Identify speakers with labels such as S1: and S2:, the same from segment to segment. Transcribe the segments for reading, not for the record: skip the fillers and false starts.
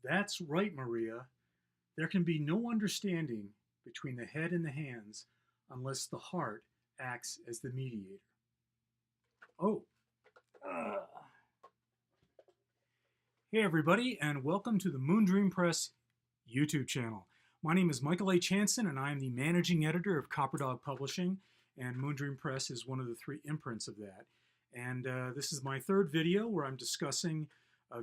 S1: That's right, Maria. There can be no understanding between the head and the hands unless the heart acts as the mediator. Oh, uh, hey everybody, and welcome to the Moondream Press YouTube channel. My name is Michael H. Hansen, and I am the managing editor of Copperdog Publishing, and Moondream Press is one of the three imprints of that. And this is my third video where I'm discussing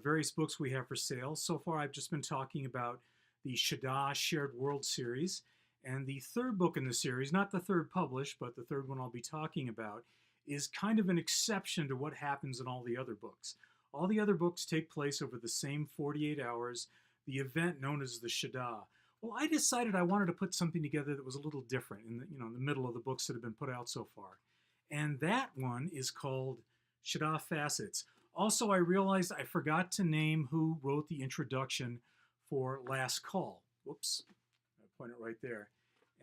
S1: various books we have for sale. So far, I've just been talking about the Sha'Daa Shared World series. And the third book in the series, not the third published, but the third one I'll be talking about, is kind of an exception to what happens in all the other books. All the other books take place over the same 48 hours, the event known as the Sha'Daa. Well, I decided I wanted to put something together that was a little different in the middle of the books that have been put out so far. And that one is called Sha'Daa Facets. Also, I realized I forgot to name who wrote the introduction for Last Call. Whoops, I point it right there.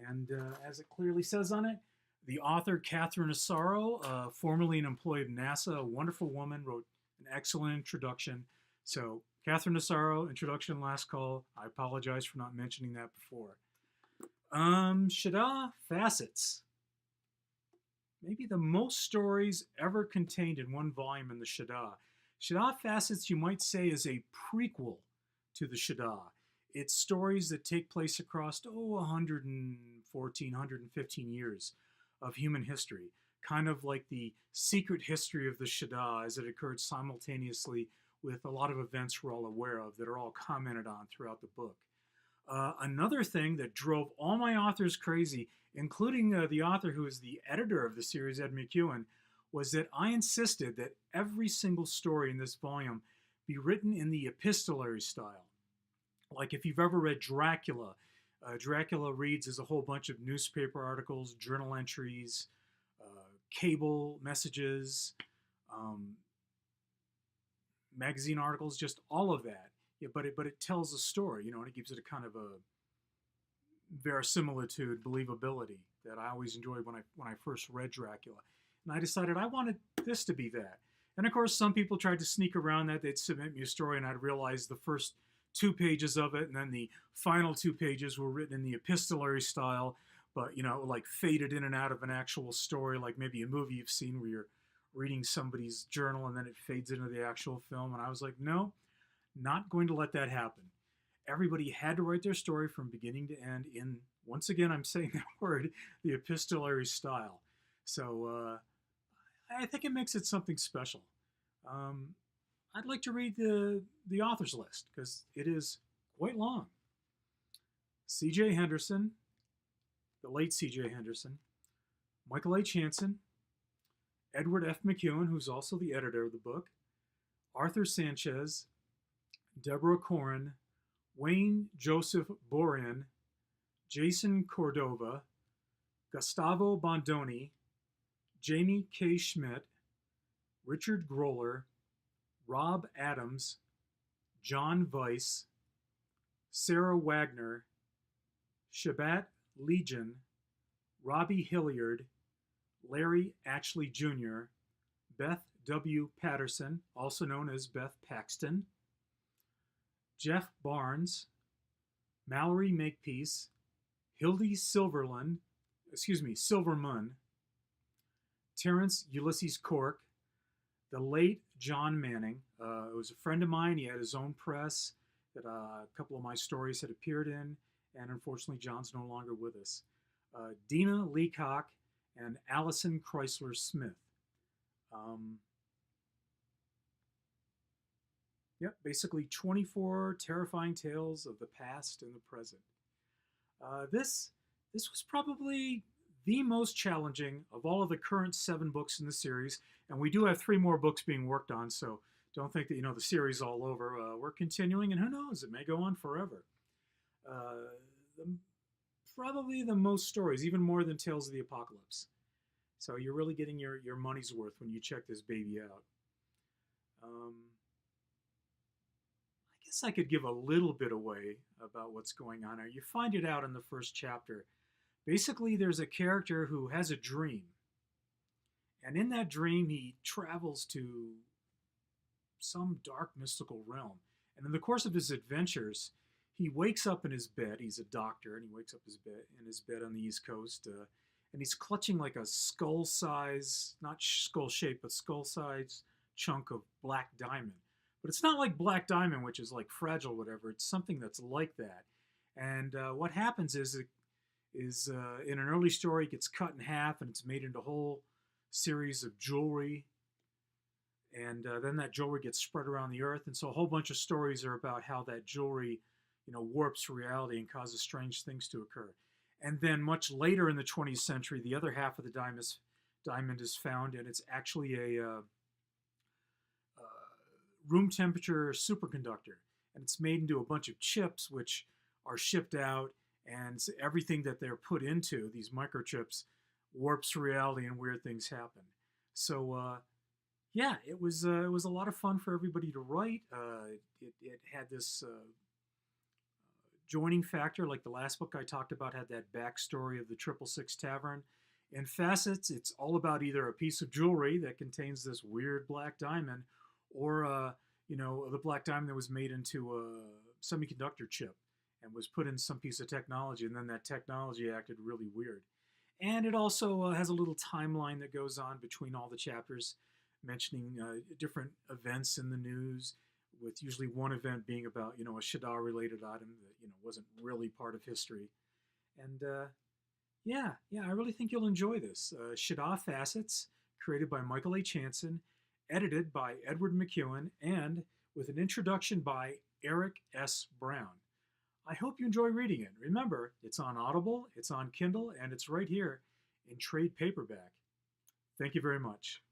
S1: And as it clearly says on it, the author, Catherine Asaro, formerly an employee of NASA, a wonderful woman, wrote an excellent introduction. So, Catherine Asaro, introduction, Last Call. I apologize for not mentioning that before. Sha'Daa Facets. Maybe the most stories ever contained in one volume in the Sha'Daa. Sha'Daa Facets, you might say, is a prequel to the Sha'Daa. It's stories that take place across, 114, 115 years of human history. Kind of like the secret history of the Sha'Daa as it occurred simultaneously with a lot of events we're all aware of that are all commented on throughout the book. Another thing that drove all my authors crazy, including the author who is the editor of the series, Ed McEwen, was that I insisted that every single story in this volume be written in the epistolary style. Like if you've ever read Dracula, Dracula reads as a whole bunch of newspaper articles, journal entries, cable messages, magazine articles, just all of that. Yeah, but it tells a story, and it gives it a kind of a verisimilitude, believability that I always enjoyed when I first read Dracula. And I decided I wanted this to be that. And of course, some people tried to sneak around that. They'd submit me a story, and I'd realize the first 2 pages of it, and then the final 2 pages were written in the epistolary style, but like faded in and out of an actual story, like maybe a movie you've seen where you're reading somebody's journal and then it fades into the actual film. And I was like, no, not going to let that happen. Everybody had to write their story from beginning to end in, once again, I'm saying that word, the epistolary style. So I think it makes it something special. I'd like to read the author's list because it is quite long. C.J. Henderson, the late C.J. Henderson, Michael H. Hansen, Edward F. McEwen, who's also the editor of the book, Arthur Sanchez, Deborah Corrin, Wayne Joseph Borin, Jason Cordova, Gustavo Bondoni, Jamie K. Schmidt, Richard Groller, Rob Adams, John Weiss, Sarah Wagner, Shabat Legion, Robbie Hilliard, Larry Ashley Jr., Beth W. Patterson, also known as Beth Paxton, Jeff Barnes, Mallory Makepeace, Hildy Silverman, Terrence Ulysses Cork, the late John Manning. It was a friend of mine. He had his own press that a couple of my stories had appeared in, and unfortunately John's no longer with us. Dina Leacock and Allison Chrysler Smith. Basically 24 terrifying tales of the past and the present. This was probably the most challenging of all of the current 7 books in the series, and we do have 3 more books being worked on, so don't think that the series is all over. We're continuing, and who knows, it may go on forever. Probably the most stories, even more than Tales of the Apocalypse. So you're really getting your money's worth when you check this baby out. I guess I could give a little bit away about what's going on here. You find it out in the first chapter. Basically, there's a character who has a dream. And in that dream, he travels to some dark mystical realm. And in the course of his adventures, he wakes up in his bed. He's a doctor, and he wakes up in his bed on the East Coast, and he's clutching like a skull size, not skull shape, but skull size chunk of black diamond. But it's not like black diamond, which is like fragile, or whatever. It's something that's like that. And what happens is, in an early story, it gets cut in half, and it's made into a whole series of jewelry. And then that jewelry gets spread around the earth, and so a whole bunch of stories are about how that jewelry, warps reality and causes strange things to occur. And then much later in the 20th century, the other half of the diamond is found, and it's actually a room temperature superconductor, and it's made into a bunch of chips which are shipped out, and everything that they're put into these microchips warps reality and weird things happen. So yeah, it was a lot of fun for everybody to write. It had this joining factor, like the last book I talked about had that backstory of the 666 Tavern. In Facets, it's all about either a piece of jewelry that contains this weird black diamond, or the black diamond that was made into a semiconductor chip and was put in some piece of technology, and then that technology acted really weird. And it also has a little timeline that goes on between all the chapters, mentioning different events in the news, with usually one event being about, a Sha'Daa-related item that, wasn't really part of history. And yeah, I really think you'll enjoy this. Sha'Daa Facets, created by Michael H. Hansen, edited by Edward McEwen, and with an introduction by Eric S. Brown. I hope you enjoy reading it. Remember, it's on Audible, it's on Kindle, and it's right here in trade paperback. Thank you very much.